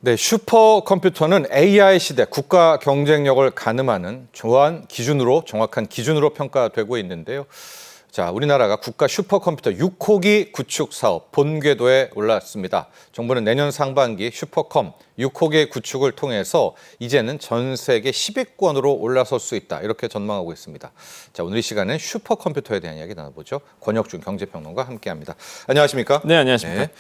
네, 슈퍼컴퓨터는 AI 시대 국가 경쟁력을 가늠하는 정확한 기준으로 평가되고 있는데요. 자, 우리나라가 국가 슈퍼컴퓨터 6호기 구축 사업 본궤도에 올랐습니다. 정부는 내년 상반기 슈퍼컴 6호기 구축을 통해서 이제는 전 세계 10위권으로 올라설 수 있다, 이렇게 전망하고 있습니다. 자, 오늘 이 시간은 슈퍼컴퓨터에 대한 이야기 나눠보죠. 권혁준 경제평론가 함께합니다. 안녕하십니까? 네, 안녕하십니까? 네.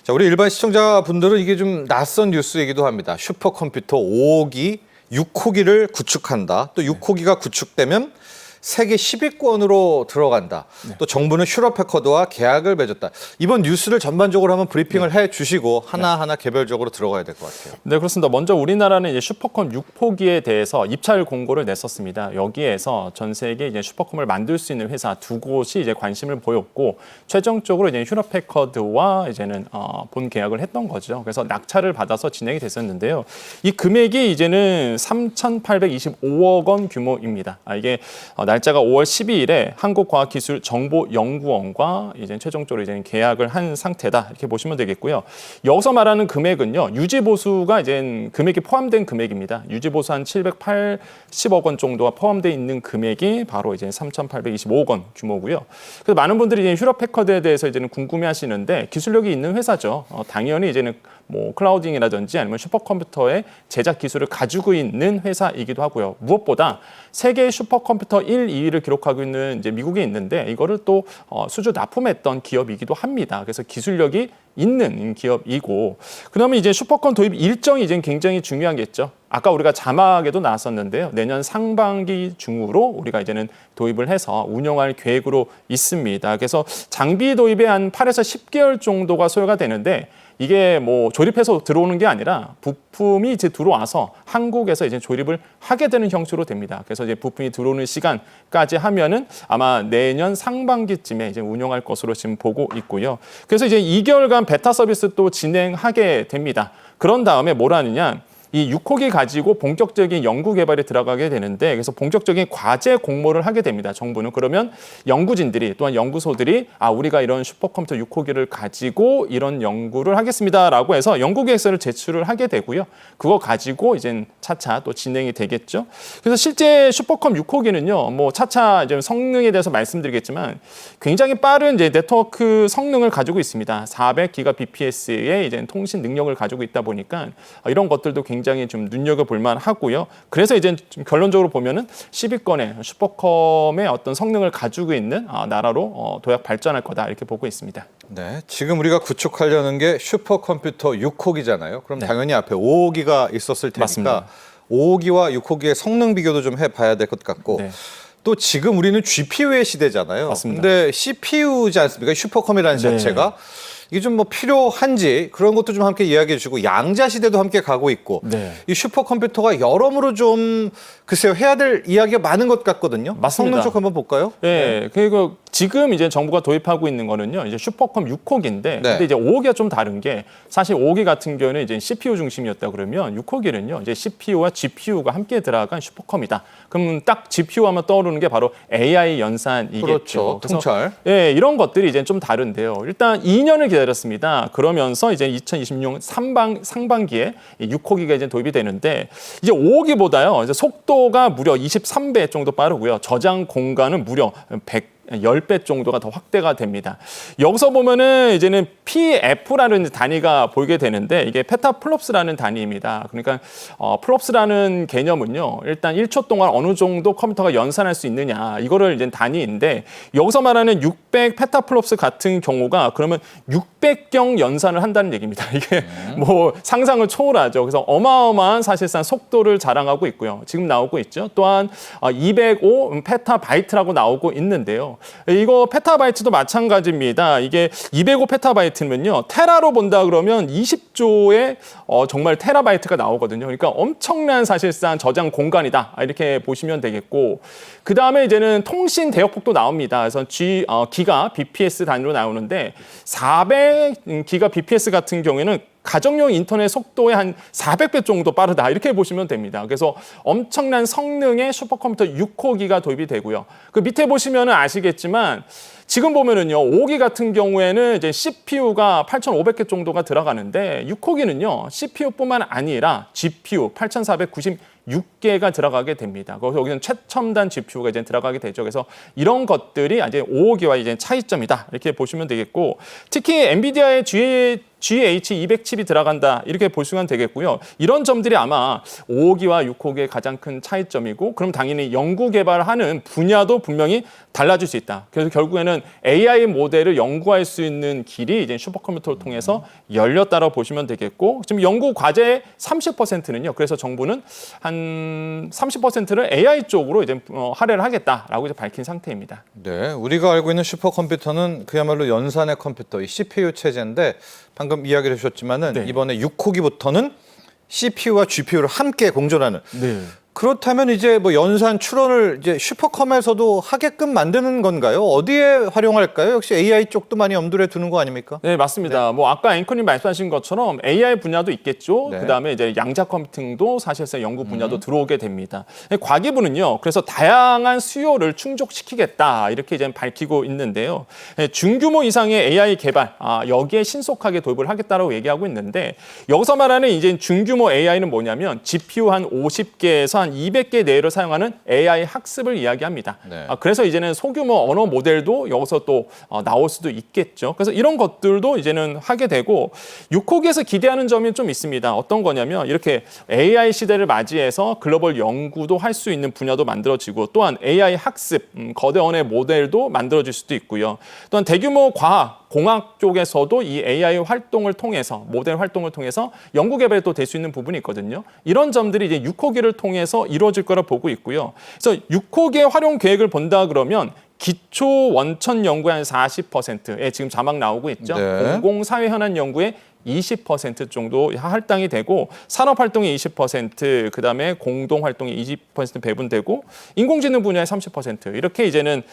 자, 우리 일반 시청자분들은 이게 좀 낯선 뉴스이기도 합니다. 슈퍼컴퓨터 5호기, 6호기를 구축한다. 또 6호기가 구축되면 세계 10위권으로 들어간다. 네. 또 정부는 슈퍼패커드와 계약을 맺었다. 이번 뉴스를 전반적으로 한번 브리핑을 해주시고 하나하나 개별적으로 들어가야 될 것 같아요. 네, 그렇습니다. 먼저 우리나라는 이제 슈퍼컴 6호기에 대해서 입찰 공고를 냈었습니다. 여기에서 전 세계 이제 슈퍼컴을 만들 수 있는 회사 두 곳이 이제 관심을 보였고, 최종적으로 이제 슈퍼패커드와 이제는 본 계약을 했던 거죠. 그래서 낙찰을 받아서 진행이 됐었는데요. 이 금액이 이제는 3,825억 원 규모입니다. 이게 날짜가 5월 12일에 한국과학기술정보연구원과 이제 최종적으로 이제 계약을 한 상태다, 이렇게 보시면 되겠고요. 여기서 말하는 금액은요, 유지보수가 이제 금액이 포함된 금액입니다. 유지보수 한 780억 원 정도가 포함되어 있는 금액이 바로 이제 3,825억 원 규모고요. 그래서 많은 분들이 이제 휴대패커드에 대해서 이제는 궁금해하시는데, 기술력이 있는 회사죠. 당연히 이제는 뭐 클라우딩이라든지 아니면 슈퍼컴퓨터의 제작 기술을 가지고 있는 회사이기도 하고요. 무엇보다 세계 슈퍼컴퓨터 1, 2위를 기록하고 있는 이제 미국에 있는데, 이거를 또 수주 납품했던 기업이기도 합니다. 그래서 기술력이 있는 기업이고, 그다음에 이제 슈퍼컴 도입 일정이 이제 굉장히 중요하겠죠. 아까 우리가 자막에도 나왔었는데요. 내년 상반기 중으로 우리가 이제는 도입을 해서 운영할 계획으로 있습니다. 그래서 장비 도입에 한 8에서 10개월 정도가 소요가 되는데, 이게 뭐 조립해서 들어오는 게 아니라 부품이 이제 들어와서 한국에서 이제 조립을 하게 되는 형식으로 됩니다. 그래서 이제 부품이 들어오는 시간까지 하면은 아마 내년 상반기쯤에 이제 운영할 것으로 지금 보고 있고요. 그래서 이제 2개월간 베타 서비스 또 진행하게 됩니다. 그런 다음에 뭘 하느냐? 이 6호기 가지고 본격적인 연구 개발에 들어가게 되는데, 그래서 본격적인 과제 공모를 하게 됩니다. 정부는. 그러면 연구진들이, 또한 연구소들이 우리가 이런 슈퍼컴퓨터 6호기를 가지고 이런 연구를 하겠습니다라고 해서 연구 계획서를 제출을 하게 되고요. 그거 가지고 이제 차차 또 진행이 되겠죠. 그래서 실제 슈퍼컴 6호기는요, 뭐 차차 이제 성능에 대해서 말씀드리겠지만 굉장히 빠른 이제 네트워크 성능을 가지고 있습니다. 400GBps의 이제 통신 능력을 가지고 있다 보니까 이런 것들도 굉장히 좀 눈여겨볼 만하고요. 그래서 이제 좀 결론적으로 보면은 10위권의 슈퍼컴의 어떤 성능을 가지고 있는 나라로 도약 발전할 거다, 이렇게 보고 있습니다. 네, 지금 우리가 구축하려는 게 슈퍼컴퓨터 6호기잖아요. 그럼 네. 당연히 앞에 5호기가 있었을 테니까 맞습니다. 5호기와 6호기의 성능 비교도 좀 해봐야 될 것 같고, 네. 또 지금 우리는 GPU의 시대잖아요. 맞습니다. 근데 CPU지 않습니까? 슈퍼컴이라는 네. 자체가. 이게 좀 뭐 필요한지 그런 것도 좀 함께 이야기해 주시고, 양자 시대도 함께 가고 있고, 네. 이 슈퍼컴퓨터가 여러모로 좀 글쎄요, 해야 될 이야기가 많은 것 같거든요. 맞습니다. 성능 쪽 한번 볼까요? 네, 그리고 지금 이제 정부가 도입하고 있는 거는요, 이제 슈퍼컴 6호기인데, 근데 이제 5호기가 좀 다른 게, 사실 5호기 같은 경우는 이제 CPU 중심이었다 그러면 6호기는요, 이제 CPU와 GPU가 함께 들어간 슈퍼컴이다. 그럼 딱 GPU 하면 떠오르는 게 바로 AI 연산이겠죠. 그렇죠. 통찰. 예, 이런 것들이 이제 좀 다른데요. 일단 2년을 기다렸습니다. 그러면서 이제 2026년 상반기에 6호기가 이제 도입이 되는데, 이제 5호기보다요, 이제 속도가 무려 23배 정도 빠르고요. 저장 공간은 무려 10배 정도가 더 확대가 됩니다. 여기서 보면은 이제는 PF라는 단위가 보이게 되는데, 이게 페타플롭스라는 단위입니다. 그러니까 플롭스라는 개념은요, 일단 1초 동안 어느 정도 컴퓨터가 연산할 수 있느냐, 이거를 이제 단위인데, 여기서 말하는 600 페타플롭스 같은 경우가 그러면 600경 연산을 한다는 얘기입니다. 이게 뭐 상상을 초월하죠. 그래서 어마어마한 사실상 속도를 자랑하고 있고요. 지금 나오고 있죠. 또한 205 페타바이트라고 나오고 있는데요. 이거 페타바이트도 마찬가지입니다. 이게 205 페타바이트면요, 테라로 본다 그러면 20조의 정말 테라바이트가 나오거든요. 그러니까 엄청난 사실상 저장 공간이다, 이렇게 보시면 되겠고, 그 다음에 이제는 통신 대역폭도 나옵니다. 그래서 기가 bps 단위로 나오는데, 400 기가 bps 같은 경우에는 가정용 인터넷 속도의 한 400배 정도 빠르다 이렇게 보시면 됩니다. 그래서 엄청난 성능의 슈퍼컴퓨터 6호기가 도입이 되고요. 그 밑에 보시면은 아시겠지만 지금 보면은요, 5기 같은 경우에는 이제 CPU가 8,500개 정도가 들어가는데 6호기는요, CPU뿐만 아니라 GPU 8,496개가 들어가게 됩니다. 그래서 여기는 최첨단 GPU가 이제 들어가게 되죠. 그래서 이런 것들이 이제 5호기와 이제 차이점이다 이렇게 보시면 되겠고, 특히 엔비디아의 GH200 칩이 들어간다 이렇게 보시면 되겠고요. 이런 점들이 아마 5호기와 6호기의 가장 큰 차이점이고, 그럼 당연히 연구 개발하는 분야도 분명히 달라질 수 있다. 그래서 결국에는 AI 모델을 연구할 수 있는 길이 이제 슈퍼컴퓨터를 통해서 열렸다고 보시면 되겠고, 지금 연구 과제의 30%는요. 그래서 정부는 한 30%를 AI 쪽으로 이제 할애를 하겠다라고 이제 밝힌 상태입니다. 네, 우리가 알고 있는 슈퍼컴퓨터는 그야말로 연산의 컴퓨터, 이 CPU 체제인데 방금 이야기를 해주셨지만은 네. 이번에 6호기부터는 CPU와 GPU를 함께 공존하는. 네. 그렇다면 이제 뭐 연산 추론을 이제 슈퍼컴에서도 하게끔 만드는 건가요? 어디에 활용할까요? 역시 AI 쪽도 많이 염두에 두는 거 아닙니까? 네, 맞습니다. 뭐 아까 앵커님 말씀하신 것처럼 AI 분야도 있겠죠. 네. 그다음에 이제 양자 컴퓨팅도 사실상 연구 분야도 들어오게 됩니다. 과기부는요. 그래서 다양한 수요를 충족시키겠다 이렇게 이제 밝히고 있는데요. 중규모 이상의 AI 개발 여기에 신속하게 도입을 하겠다라고 얘기하고 있는데, 여기서 말하는 이제 중규모 AI는 뭐냐면 GPU 한 50개에서 한 200개 내외로 사용하는 AI 학습을 이야기합니다. 네. 그래서 이제는 소규모 언어 모델도 여기서 또 나올 수도 있겠죠. 그래서 이런 것들도 이제는 하게 되고, 6호기에서 기대하는 점이 좀 있습니다. 어떤 거냐면 이렇게 AI 시대를 맞이해서 글로벌 연구도 할 수 있는 분야도 만들어지고, 또한 AI 학습, 거대 언어 모델도 만들어질 수도 있고요. 또한 대규모 과학, 공학 쪽에서도 이 AI 활동을 통해서, 모델 활동을 통해서 연구 개발이 또 될 수 있는 부분이 있거든요. 이런 점들이 이제 6호기를 통해서 이루어질 거라 보고 있고요. 그래서 6호기의 활용 계획을 본다 그러면 기초 원천 연구의 한 40%에 지금 자막 나오고 있죠. 네. 공공사회 현안 연구의 20% 정도 할당이 되고, 산업활동의 20%, 그다음에 공동활동의 20% 배분되고, 인공지능 분야의 30% 이렇게 이제는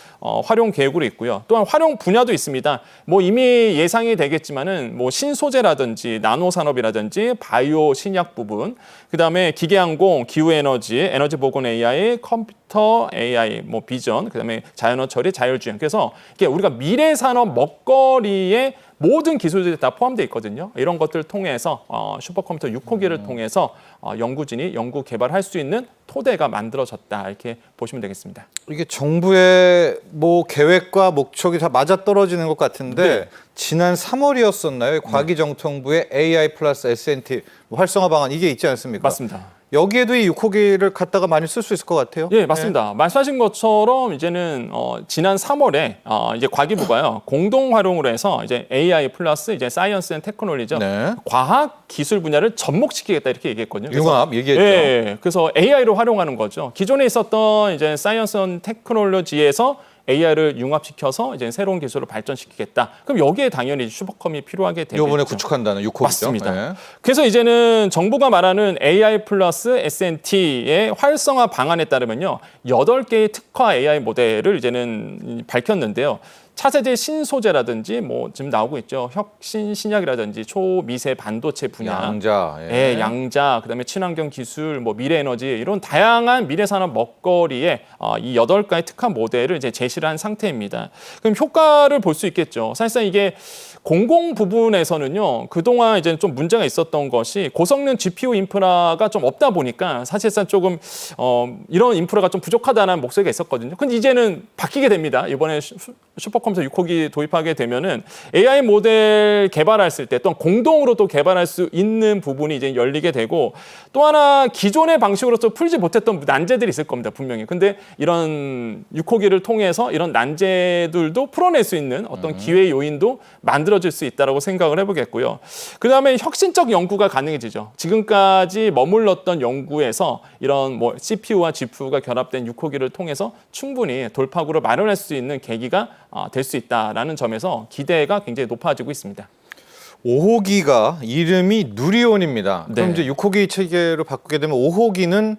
활용 계획으로 있고요. 또한 활용 분야도 있습니다. 뭐 이미 예상이 되겠지만은 뭐 신소재라든지 나노산업이라든지 바이오 신약 부분, 그다음에 기계항공, 기후에너지, 에너지 보건 AI, 컴퓨터 AI, 뭐 비전, 그다음에 자연어 처리, 자율주행. 그래서 이게 우리가 미래 산업 먹거리에 모든 기술들이 다 포함되어 있거든요. 이런 것들을 통해서 슈퍼컴퓨터 6호기를 통해서 연구진이 연구 개발할 수 있는 토대가 만들어졌다 이렇게 보시면 되겠습니다. 이게 정부의 뭐 계획과 목적이 다 맞아떨어지는 것 같은데 네. 지난 3월이었었나요? 과기정통부의 AI 플러스 S&T 활성화 방안 이게 있지 않습니까? 맞습니다. 여기에도 이 6호기를 갖다가 많이 쓸 수 있을 것 같아요. 예, 맞습니다. 말씀하신 것처럼 이제는 지난 3월에 이제 과기부가요 공동 활용으로 해서 이제 AI 플러스 이제 사이언스 앤 테크놀리죠. 네. 과학 기술 분야를 접목시키겠다 이렇게 얘기했거든요. 그래서 융합 얘기했죠. 예, 그래서 AI로 활용하는 거죠. 기존에 있었던 이제 사이언스 앤 테크놀로지에서 AI를 융합시켜서 이제 새로운 기술을 발전시키겠다. 그럼 여기에 당연히 슈퍼컴이 필요하게 되겠죠. 이번에 구축한다는 6호기죠. 맞습니다. 네. 그래서 이제는 정부가 말하는 AI 플러스 S&T의 활성화 방안에 따르면요, 8개의 특화 AI 모델을 이제는 밝혔는데요. 차세대 신소재라든지 뭐 지금 나오고 있죠. 혁신 신약이라든지 초미세 반도체 분야, 양자, 예, 양자, 그다음에 친환경 기술, 뭐 미래 에너지 이런 다양한 미래 산업 먹거리에 이 8가지 특화 모델을 이제 제시를 한 상태입니다. 그럼 효과를 볼 수 있겠죠. 사실상 이게 공공 부분에서는요, 그동안 이제 좀 문제가 있었던 것이 고성능 GPU 인프라가 좀 없다 보니까 사실상 조금 이런 인프라가 좀 부족하다는 목소리가 있었거든요. 근데 이제는 바뀌게 됩니다. 이번에 슈퍼컴퓨터 6호기 도입하게 되면은 AI 모델 개발했을 때 또한 공동으로 또 개발할 수 있는 부분이 이제 열리게 되고, 또 하나 기존의 방식으로서 풀지 못했던 난제들이 있을 겁니다. 분명히. 근데 이런 6호기를 통해서 이런 난제들도 풀어낼 수 있는 어떤 기회 요인도 만들어질 수 있다고 생각을 해보겠고요. 그다음에 혁신적 연구가 가능해지죠. 지금까지 머물렀던 연구에서 이런 뭐 CPU와 GPU가 결합된 6호기를 통해서 충분히 돌파구를 마련할 수 있는 계기가 될 수 있다라는 점에서 기대가 굉장히 높아지고 있습니다. 5호기가 이름이 누리온입니다. 그럼 네. 이제 6호기 체계로 바꾸게 되면 5호기는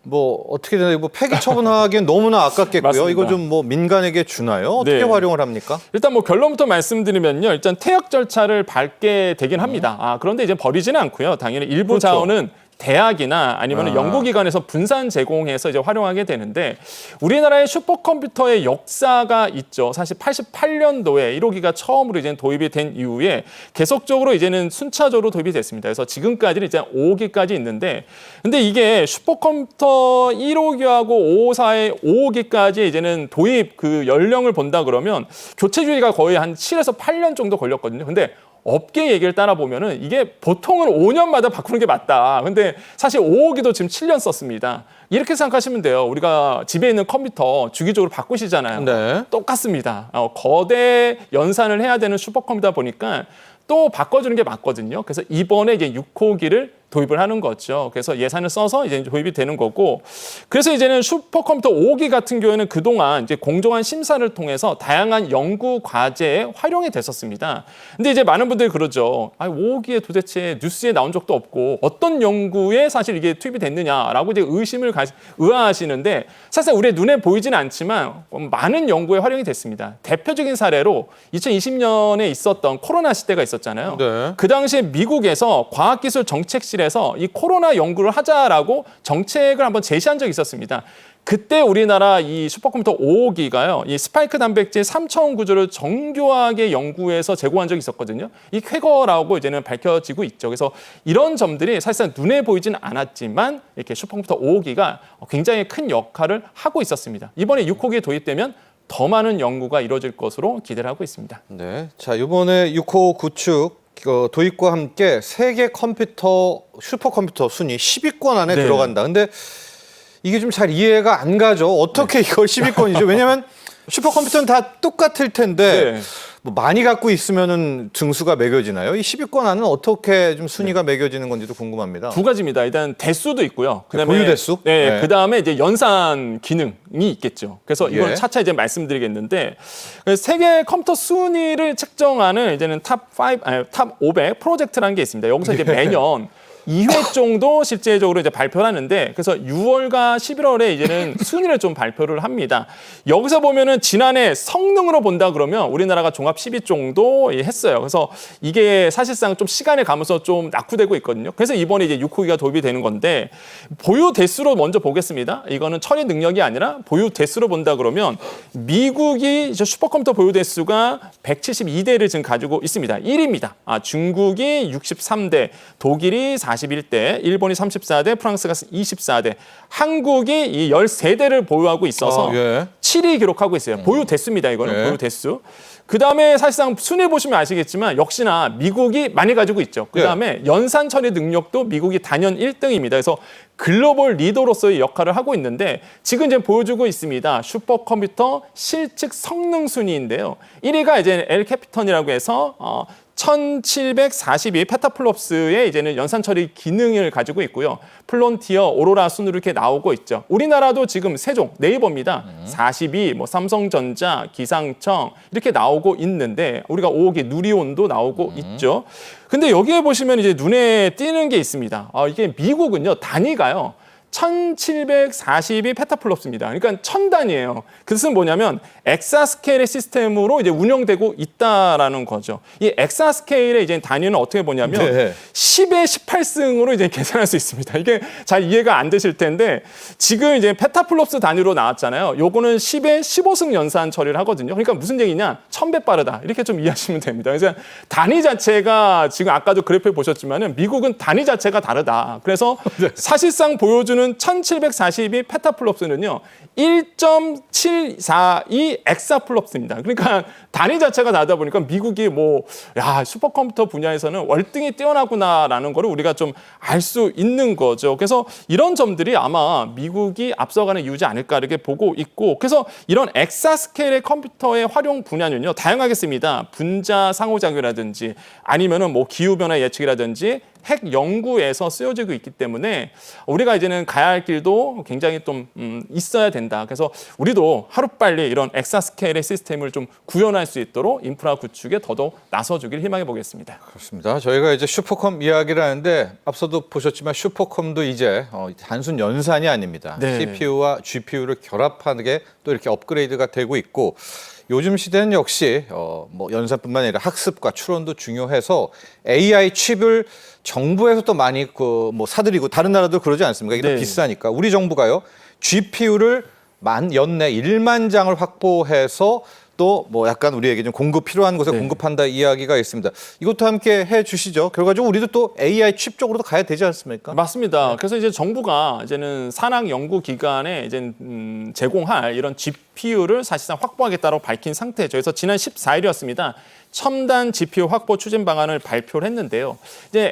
뭐 어떻게 되나요? 뭐 폐기 처분하기엔 너무나 아깝겠고요. 맞습니다. 이거 좀 뭐 민간에게 주나요? 어떻게 네. 활용을 합니까? 일단 뭐 결론부터 말씀드리면요. 일단 퇴역 절차를 밟게 되긴 합니다. 그런데 이제 버리지는 않고요. 당연히 일부 그렇죠. 자원은 대학이나 아니면 연구기관에서 분산 제공해서 이제 활용하게 되는데 우리나라의 슈퍼컴퓨터의 역사가 있죠. 사실 88년도에 1호기가 처음으로 이제 도입이 된 이후에 계속적으로 이제는 순차적으로 도입이 됐습니다. 그래서 지금까지는 이제 5호기까지 있는데 근데 이게 슈퍼컴퓨터 1호기하고 554의 5호기까지 이제는 도입 그 연령을 본다 그러면 교체 주기가 거의 한 7에서 8년 정도 걸렸거든요. 근데 업계 얘기를 따라보면은 이게 보통은 5년마다 바꾸는 게 맞다. 근데 사실 5호기도 지금 7년 썼습니다. 이렇게 생각하시면 돼요. 우리가 집에 있는 컴퓨터 주기적으로 바꾸시잖아요. 네. 똑같습니다. 거대 연산을 해야 되는 슈퍼컴퓨터 보니까 또 바꿔주는 게 맞거든요. 그래서 이번에 이제 6호기를 도입을 하는 거죠. 그래서 예산을 써서 이제 도입이 되는 거고, 그래서 이제는 슈퍼컴퓨터 5호기 같은 경우에는 그동안 이제 공정한 심사를 통해서 다양한 연구 과제에 활용이 됐었습니다. 근데 이제 많은 분들이 그러죠. 5호기에 도대체 뉴스에 나온 적도 없고 어떤 연구에 사실 이게 투입이 됐느냐라고 이제 의아하시는데 사실 우리의 눈에 보이지는 않지만 많은 연구에 활용이 됐습니다. 대표적인 사례로 2020년에 있었던 코로나 시대가 있었잖아요. 네. 그 당시에 미국에서 과학기술정책실에서 이 코로나 연구를 하자라고 정책을 한번 제시한 적이 있었습니다. 그때 우리나라 이 슈퍼컴퓨터 5호기가요, 이 스파이크 단백질 3차원 구조를 정교하게 연구해서 제공한 적이 있었거든요. 이 쾌거라고 이제는 밝혀지고 있죠. 그래서 이런 점들이 사실상 눈에 보이진 않았지만 이렇게 슈퍼컴퓨터 5호기가 굉장히 큰 역할을 하고 있었습니다. 이번에 6호기에 도입되면 더 많은 연구가 이루어질 것으로 기대를 하고 있습니다. 네. 자, 이번에 6호 구축 도입과 함께 세계 컴퓨터 슈퍼컴퓨터 순위 10위권 안에 네. 들어간다. 근데 이게 좀 잘 이해가 안 가죠. 어떻게 이걸 10위권이죠? 왜냐하면 슈퍼컴퓨터는 다 똑같을 텐데 네. 뭐 많이 갖고 있으면은 등수가 매겨지나요? 이 10위권 안은 어떻게 좀 순위가 매겨지는 건지도 궁금합니다. 두 가지입니다. 일단 대수도 있고요. 그다음에 보유 대수? 네. 네. 그다음에 이제 연산 기능이 있겠죠. 그래서 이건 예. 차차 이제 말씀드리겠는데 세계 컴퓨터 순위를 측정하는 이제는 탑 500 프로젝트라는 게 있습니다. 여기서 이제 매년 2회 정도 실제적으로 이제 발표를 하는데 그래서 6월과 11월에 이제는 순위를 좀 발표를 합니다. 여기서 보면은 지난해 성능으로 본다 그러면 우리나라가 종합 10위 정도 했어요. 그래서 이게 사실상 좀 시간이 가면서 좀 낙후되고 있거든요. 그래서 이번에 이제 6호기가 도입이 되는 건데 보유 대수로 먼저 보겠습니다. 이거는 처리 능력이 아니라 보유 대수로 본다 그러면 미국이 이제 슈퍼컴퓨터 보유 대수가 172대를 지금 가지고 있습니다. 1위입니다. 중국이 63대, 독일이 41대, 일본이 34대, 프랑스가 24대, 한국이 이 13대를 보유하고 있어서 예. 7위 기록하고 있어요. 보유 대수입니다. 이거는 네. 보유 대수. 그다음에 사실상 순위 보시면 아시겠지만 역시나 미국이 많이 가지고 있죠. 그다음에 연산 처리 능력도 미국이 단연 1등입니다. 그래서 글로벌 리더로서의 역할을 하고 있는데 지금 이제 보여주고 있습니다. 슈퍼컴퓨터 실측 성능 순위인데요. 1위가 이제 엘캐피턴이라고 해서 1742 페타플롭스의 이제는 연산 처리 기능을 가지고 있고요. 플론티어, 오로라 순으로 이렇게 나오고 있죠. 우리나라도 지금 세종, 네이버입니다. 42, 뭐 삼성전자, 기상청 이렇게 나오고 있는데 우리가 5호기 누리온도 나오고 있죠. 근데 여기에 보시면 이제 눈에 띄는 게 있습니다. 이게 미국은요, 단위가요. 1742 페타플롭스입니다. 그러니까 1000단위예요. 그 뜻은 뭐냐면 엑사스케일의 시스템으로 이제 운영되고 있다라는 거죠. 이 엑사스케일의 이제 단위는 어떻게 보냐면 네. 10의 18승으로 이제 계산할 수 있습니다. 이게 잘 이해가 안 되실 텐데 지금 이제 페타플롭스 단위로 나왔잖아요. 요거는 10의 15승 연산 처리를 하거든요. 그러니까 무슨 얘기냐? 1000배 빠르다. 이렇게 좀 이해하시면 됩니다. 그래서 단위 자체가 지금 아까도 그래프에 보셨지만은 미국은 단위 자체가 다르다. 그래서 사실상 보여주는 1742 페타플롭스는요. 1.742 엑사플롭스입니다. 그러니까 단위 자체가 다르다 보니까 미국이 슈퍼컴퓨터 분야에서는 월등히 뛰어나구나라는 거를 우리가 좀 알 수 있는 거죠. 그래서 이런 점들이 아마 미국이 앞서가는 이유지 않을까 이렇게 보고 있고 그래서 이런 엑사스케일의 컴퓨터의 활용 분야는요. 다양하겠습니다. 분자 상호작용이라든지 아니면은 기후변화 예측이라든지 핵 연구에서 쓰여지고 있기 때문에 우리가 이제는 가야 할 길도 굉장히 좀 있어야 된다. 그래서 우리도 정부도 하루빨리 이런 엑사스케일의 시스템을 좀 구현할 수 있도록 인프라 구축에 더더욱 나서주길 희망해 보겠습니다. 그렇습니다. 저희가 이제 슈퍼컴 이야기를 하는데 앞서도 보셨지만 슈퍼컴도 이제 단순 연산이 아닙니다. 네. CPU와 GPU를 결합하게 또 이렇게 업그레이드가 되고 있고 요즘 시대는 역시 뭐 연산뿐만 아니라 학습과 추론도 중요해서 AI 칩을 정부에서 또 많이 뭐 사들이고 다른 나라도 그러지 않습니까? 이게 네. 또 비싸니까 우리 정부가요 GPU를 연내 1만 장을 확보해서 또 뭐 약간 우리에게 좀 공급 필요한 곳에 네. 공급한다 이야기가 있습니다. 이것도 함께 해주시죠. 결과적으로 우리도 또 AI 칩 쪽으로도 가야 되지 않습니까? 맞습니다. 그래서 이제 정부가 이제는 산학 연구 기관에 이제 제공할 이런 GPU를 사실상 확보하겠다고 밝힌 상태죠. 그래서 지난 14일이었습니다. 첨단 GPU 확보 추진 방안을 발표를 했는데요. 이제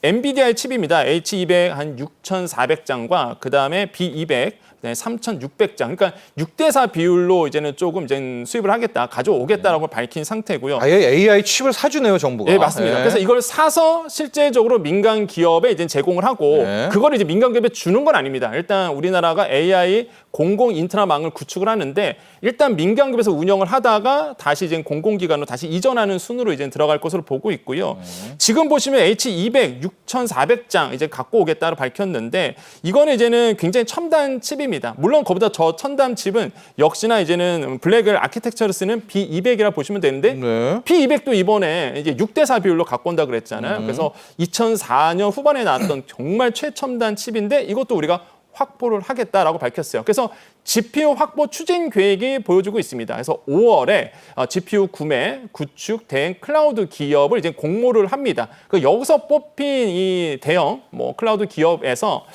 NVIDI 칩입니다. H200 한 6,400장과 그 다음에 B200 3,600장. 그러니까 6대4 비율로 이제는 조금 이제 수입을 하겠다, 가져오겠다라고 밝힌 상태고요. 아예 AI 칩을 사주네요, 정부가. 네, 맞습니다. 네. 그래서 이걸 사서 실제적으로 민간 기업에 이제 제공을 하고 네. 그걸 이제 민간 기업에 주는 건 아닙니다. 일단 우리나라가 AI 공공 인트라망을 구축을 하는데 일단 민간 기업에서 운영을 하다가 다시 이제 공공기관으로 다시 이전하는 순으로 이제 들어갈 것으로 보고 있고요. 지금 보시면 H200 6,400장 이제 갖고 오겠다고 밝혔는데 이거는 이제는 굉장히 첨단 칩입니다. 물론 그보다 저 첨단 칩은 역시나 이제는 블랙을 아키텍처를 쓰는 B200이라 보시면 되는데 네. B200도 이번에 이제 6대4 비율로 갖고 온다 그랬잖아요. 그래서 2004년 후반에 나왔던 정말 최첨단 칩인데 이것도 우리가 확보를 하겠다라고 밝혔어요. 그래서 GPU 확보 추진 계획이 보여주고 있습니다. 그래서 5월에 GPU 구매, 구축, 대행 클라우드 기업을 이제 공모를 합니다. 그 여기서 뽑힌 이 대형 클라우드 기업에서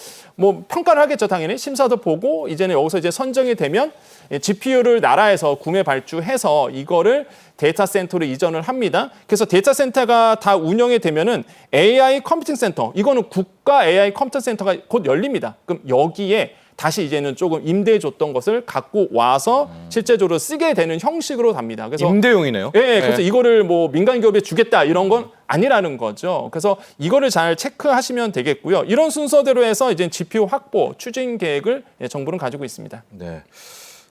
평가를 하겠죠, 당연히. 심사도 보고 이제는 여기서 이제 선정이 되면 GPU를 나라에서 구매 발주해서 이거를 데이터 센터로 이전을 합니다. 그래서 데이터 센터가 다 운영이 되면은 AI 컴퓨팅 센터, 이거는 국가 AI 컴퓨터 센터가 곧 열립니다. 그럼 여기에 다시 이제는 조금 임대해줬던 것을 갖고 와서 실제적으로 쓰게 되는 형식으로 갑니다. 그래서 임대용이네요. 예, 그래서 이거를 민간 기업에 주겠다 이런 건 아니라는 거죠. 그래서 이거를 잘 체크하시면 되겠고요. 이런 순서대로 해서 이제 GPU 확보 추진 계획을 정부는 가지고 있습니다. 네.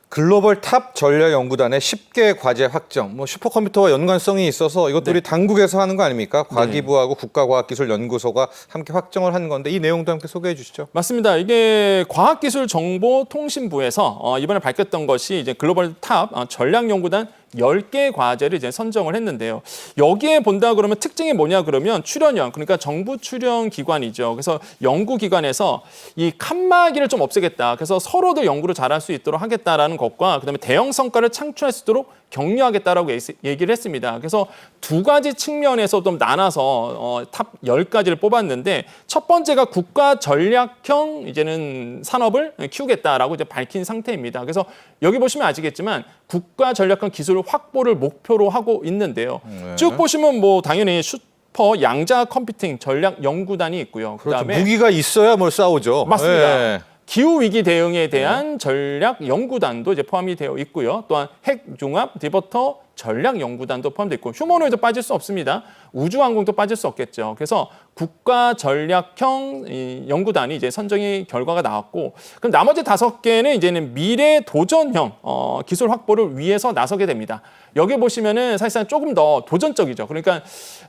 글로벌 탑 전략 연구단의 10개 과제 확정. 슈퍼컴퓨터와 연관성이 있어서 이것도 우리 당국에서 하는 거 아닙니까? 과기부하고 국가과학기술연구소가 함께 확정을 한 건데 이 내용도 함께 소개해 주시죠. 맞습니다. 이게 과학기술정보통신부에서 이번에 밝혔던 것이 이제 글로벌 탑 전략연구단 10개 과제를 이제 선정을 했는데요. 여기에 본다 그러면 특징이 뭐냐 그러면 출연형, 그러니까 정부 출연 기관이죠. 그래서 연구기관에서 이 칸막이를 좀 없애겠다. 그래서 서로도 연구를 잘할 수 있도록 하겠다라는 것과 그다음에 대형 성과를 창출할 수 있도록 격려하겠다라고 얘기를 했습니다. 그래서 두 가지 측면에서 좀 나눠서 탑 10가지를 뽑았는데 첫 번째가 국가 전략형 이제는 산업을 키우겠다라고 이제 밝힌 상태입니다. 그래서 여기 보시면 아시겠지만 국가 전략형 기술 확보를 목표로 하고 있는데요. 네. 쭉 보시면 당연히 슈퍼 양자 컴퓨팅 전략 연구단이 있고요. 그렇죠. 그다음에 무기가 있어야 싸우죠. 맞습니다. 네. 기후 위기 대응에 대한 전략 연구단도 이제 포함이 되어 있고요. 또한 핵 융합 디버터 전략 연구단도 포함되어 있고 휴머노이드 빠질 수 없습니다. 우주항공도 빠질 수 없겠죠. 그래서 국가 전략형 연구단이 이제 선정이 결과가 나왔고 그럼 나머지 5개는 이제는 미래 도전형 기술 확보를 위해서 나서게 됩니다. 여기 보시면은 사실상 조금 더 도전적이죠. 그러니까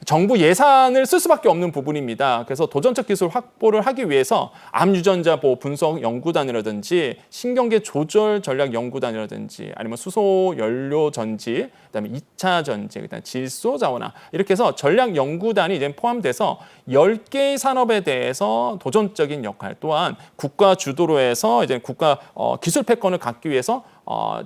정부 예산을 쓸 수밖에 없는 부분입니다. 그래서 도전적 기술 확보를 하기 위해서 암 유전자 보호 분석 연구단이라든지 신경계 조절 전략 연구단이라든지 아니면 수소 연료 전지, 그다음에 2차 전지, 그다음에 질소 자원화 이렇게 해서 전략 연구단이 이제 포함돼서 10개의 산업에 대해서 도전적인 역할 또한 국가 주도로 해서 이제 국가 기술 패권을 갖기 위해서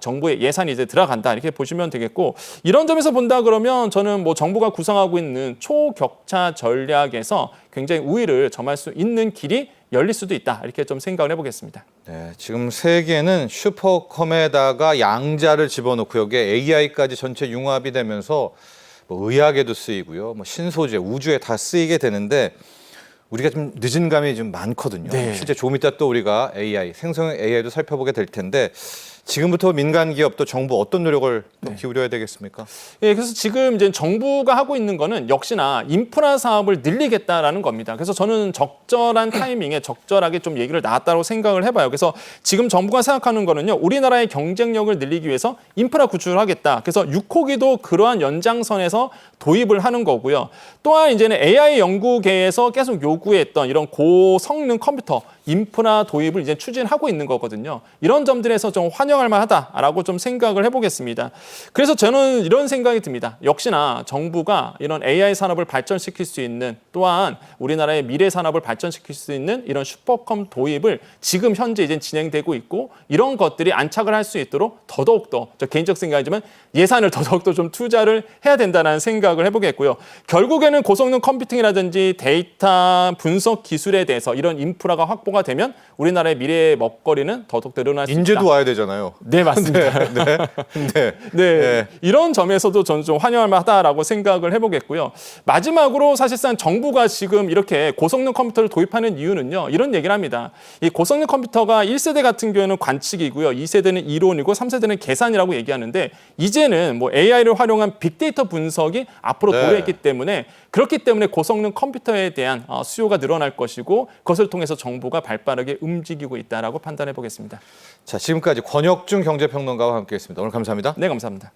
정부의 예산이 이제 들어간다 이렇게 보시면 되겠고 이런 점에서 본다 그러면 저는 정부가 구상하고 있는 초격차 전략에서 굉장히 우위를 점할 수 있는 길이 열릴 수도 있다 이렇게 좀 생각을 해보겠습니다. 네, 지금 세계는 슈퍼컴에다가 양자를 집어넣고 여기에 AI까지 전체 융합이 되면서 의학에도 쓰이고요, 신소재, 우주에 다 쓰이게 되는데 우리가 좀 늦은 감이 좀 많거든요. 네. 실제 조금 이따 또 우리가 AI, 생성형 AI도 살펴보게 될 텐데 지금부터 민간 기업도 정부 어떤 노력을 또 기울여야 되겠습니까? 예, 그래서 지금 이제 정부가 하고 있는 거는 역시나 인프라 사업을 늘리겠다라는 겁니다. 그래서 저는 적절한 타이밍에 적절하게 좀 얘기를 나왔다고 생각을 해봐요. 그래서 지금 정부가 생각하는 거는요, 우리나라의 경쟁력을 늘리기 위해서 인프라 구축을 하겠다. 그래서 6호기도 그러한 연장선에서 도입을 하는 거고요. 또한 이제는 AI 연구계에서 계속 요구했던 이런 고성능 컴퓨터 인프라 도입을 이제 추진하고 있는 거거든요. 이런 점들에서 좀 환영할 만하다라고 좀 생각을 해보겠습니다. 그래서 저는 이런 생각이 듭니다. 역시나 정부가 이런 AI 산업을 발전시킬 수 있는, 또한 우리나라의 미래 산업을 발전시킬 수 있는 이런 슈퍼컴 도입을 지금 현재 이제 진행되고 있고, 이런 것들이 안착을 할 수 있도록 더더욱더, 저 개인적 생각이지만 예산을 더더욱더 좀 투자를 해야 된다는 생각을 해보겠고요. 결국에는 고성능 컴퓨팅이라든지 데이터 분석 기술에 대해서 이런 인프라가 확보가 되면 우리나라의 미래의 먹거리는 더더욱 늘어날 수 있다. 인재도 와야 되잖아요. 네, 맞습니다. 네, 이런 점에서도 저는 좀 환영할 만하다라고 생각을 해보겠고요. 마지막으로 사실상 정부가 지금 이렇게 고성능 컴퓨터를 도입하는 이유는요, 이런 얘기를 합니다. 이 고성능 컴퓨터가 1세대 같은 경우에는 관측이고요, 2세대는 이론이고 3세대는 계산이라고 얘기하는데, 이제는 뭐 AI를 활용한 빅데이터 분석이 앞으로 도래했기 때문에, 그렇기 때문에 고성능 컴퓨터에 대한 수요가 늘어날 것이고, 그것을 통해서 정부가 발빠르게 움직이고 있다라고 판단해 보겠습니다. 자, 지금까지 권혁중 경제평론가와 함께했습니다. 오늘 감사합니다. 네, 감사합니다.